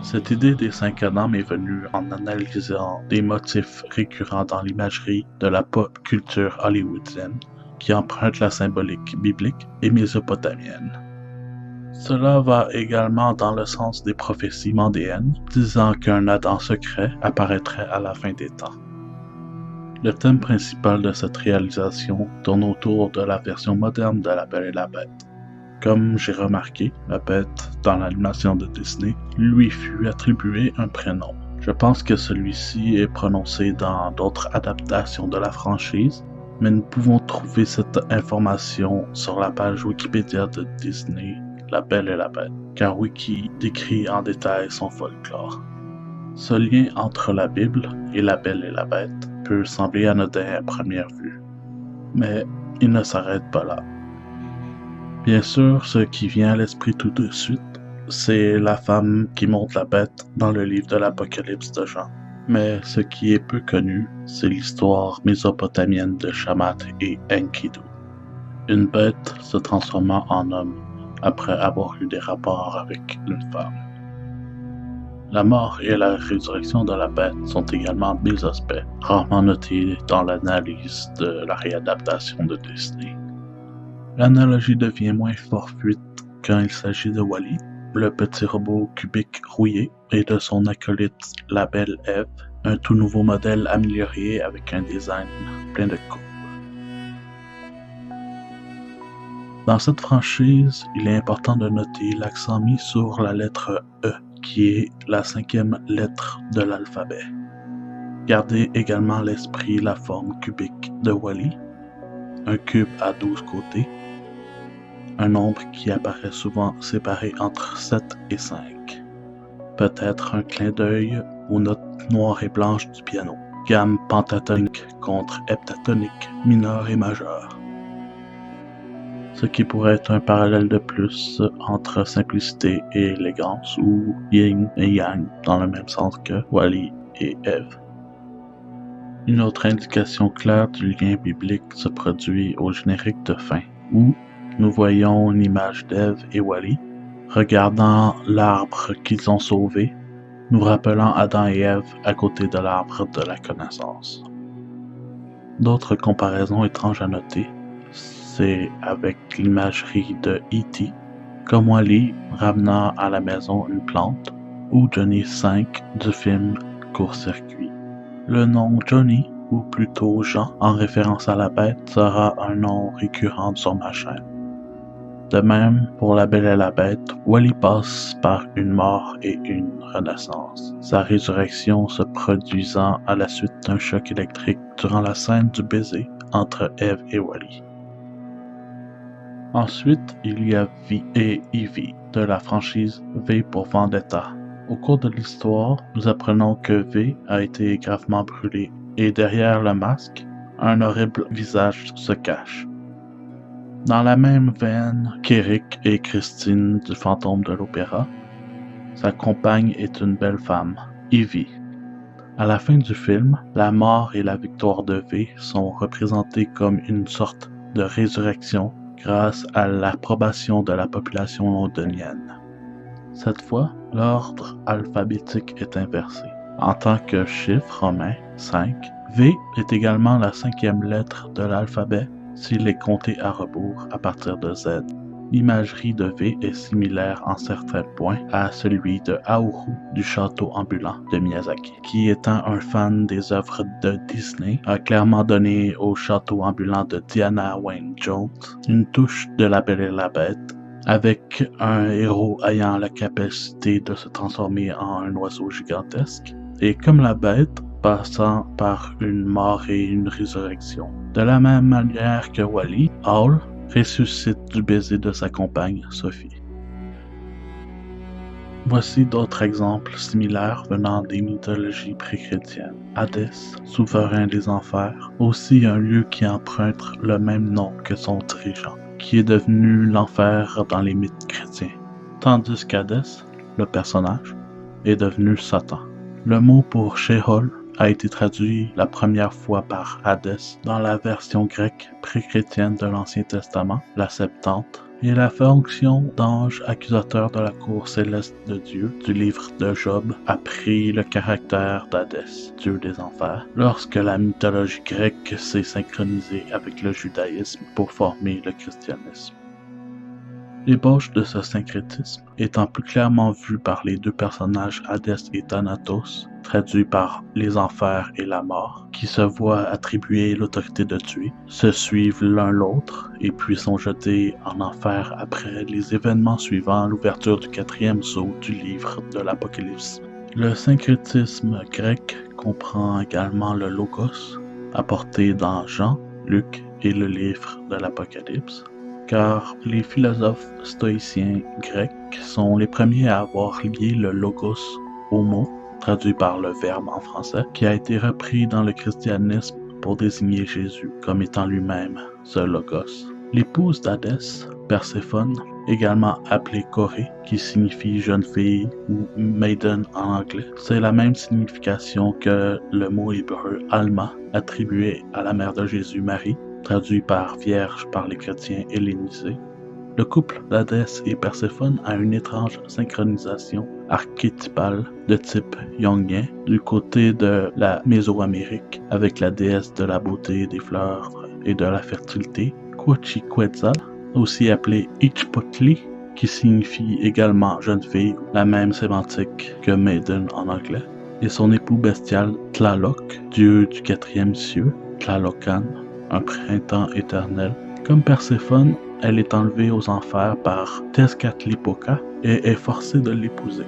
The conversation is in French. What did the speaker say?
Cette idée des 5 Adams m'est venue en analysant des motifs récurrents dans l'imagerie de la pop culture hollywoodienne qui empruntent la symbolique biblique et mésopotamienne. Cela va également dans le sens des prophéties mandéennes, disant qu'un Adam secret apparaîtrait à la fin des temps. Le thème principal de cette réalisation tourne autour de la version moderne de La Belle et la Bête. Comme j'ai remarqué, la bête, dans l'animation de Disney, lui fut attribué un prénom. Je pense que celui-ci est prononcé dans d'autres adaptations de la franchise, mais nous pouvons trouver cette information sur la page Wikipédia de Disney, La Belle et la Bête, car Wiki décrit en détail son folklore. Ce lien entre la Bible et La Belle et la Bête peut sembler anodin à première vue, mais il ne s'arrête pas là. Bien sûr, ce qui vient à l'esprit tout de suite, c'est la femme qui monte la bête dans le livre de l'Apocalypse de Jean. Mais ce qui est peu connu, c'est l'histoire mésopotamienne de Shamat et Enkidu. Une bête se transformant en homme après avoir eu des rapports avec une femme. La mort et la résurrection de la bête sont également des aspects rarement notés dans l'analyse de la réadaptation de Disney. L'analogie devient moins fortuite quand il s'agit de Wall-E, le petit robot cubique rouillé, et de son acolyte la belle Eve, un tout nouveau modèle amélioré avec un design plein de courbes. Dans cette franchise, il est important de noter l'accent mis sur la lettre E, qui est la 5e lettre de l'alphabet. Gardez également à l'esprit la forme cubique de Wall-E, un cube à 12 côtés, un nombre qui apparaît souvent séparé entre 7 et 5. Peut-être un clin d'œil aux notes noires et blanches du piano, gamme pentatonique contre heptatonique, mineur et majeur. Ce qui pourrait être un parallèle de plus entre simplicité et élégance, ou yin et yang dans le même sens que Wall-E et Eve. Une autre indication claire du lien biblique se produit au générique de fin, où nous voyons une image d'Ève et Wall-E regardant l'arbre qu'ils ont sauvé, nous rappelant Adam et Ève à côté de l'arbre de la connaissance. D'autres comparaisons étranges à noter, c'est avec l'imagerie de E.T., comme Wall-E ramenant à la maison une plante, ou Johnny 5 du film Court-circuit. Le nom Johnny, ou plutôt Jean, en référence à la bête, sera un nom récurrent sur ma chaîne. De même, pour La Belle et la Bête, Wall-E passe par une mort et une renaissance, sa résurrection se produisant à la suite d'un choc électrique durant la scène du baiser entre Eve et Wall-E. Ensuite, il y a V et Evie de la franchise V pour Vendetta. Au cours de l'histoire, nous apprenons que V a été gravement brûlé et derrière le masque, un horrible visage se cache. Dans la même veine qu'Eric et Christine du Fantôme de l'Opéra, sa compagne est une belle femme, Evie. À la fin du film, la mort et la victoire de V sont représentées comme une sorte de résurrection grâce à l'approbation de la population londonienne. Cette fois, l'ordre alphabétique est inversé. En tant que chiffre romain 5, V est également la 5e lettre de l'alphabet s'il est compté à rebours à partir de Z. L'imagerie de V est similaire en certains points à celui de Aoru du château ambulant de Miyazaki, qui étant un fan des œuvres de Disney, a clairement donné au château ambulant de Diana Wynne Jones une touche de La Belle et la Bête, avec un héros ayant la capacité de se transformer en un oiseau gigantesque, et comme la bête, passant par une mort et une résurrection. De la même manière que Wall-E, Hall ressuscite du baiser de sa compagne, Sophie. Voici d'autres exemples similaires venant des mythologies pré-chrétiennes. Hadès, souverain des enfers, aussi un lieu qui emprunte le même nom que son dirigeant, qui est devenu l'enfer dans les mythes chrétiens, tandis qu'Hadès, le personnage, est devenu Satan. Le mot pour Sheol a été traduit la première fois par Hadès dans la version grecque pré-chrétienne de l'Ancien Testament, la Septante, et la fonction d'ange accusateur de la cour céleste de Dieu du livre de Job a pris le caractère d'Hadès, dieu des enfers, lorsque la mythologie grecque s'est synchronisée avec le judaïsme pour former le christianisme. L'ébauche de ce syncrétisme étant plus clairement vue par les deux personnages Hadès et Thanatos, traduits par les enfers et la mort, qui se voient attribuer l'autorité de tuer, se suivent l'un l'autre et puis sont jetés en enfer après les événements suivant l'ouverture du 4e sceau du livre de l'Apocalypse. Le syncrétisme grec comprend également le logos, apporté dans Jean, Luc et le livre de l'Apocalypse, car les philosophes stoïciens grecs sont les premiers à avoir lié le logos au mot, traduit par le verbe en français, qui a été repris dans le christianisme pour désigner Jésus comme étant lui-même ce logos. L'épouse d'Hadès, Perséphone, également appelée Corée, qui signifie jeune fille ou maiden en anglais, c'est la même signification que le mot hébreu Alma, attribué à la mère de Jésus, Marie, traduit par vierge par les chrétiens hellénisés. Le couple d'Hadès et Perséphone a une étrange synchronisation archétypale de type jungien du côté de la Mésoamérique avec la déesse de la beauté, des fleurs et de la fertilité, Quetzalcoatl, aussi appelée Ichpotli, qui signifie également jeune fille, la même sémantique que maiden en anglais, et son époux bestial Tlaloc, dieu du 4e cieux, Tlalocan, un printemps éternel. Comme Perséphone, elle est enlevée aux enfers par Tezcatlipoca et est forcée de l'épouser.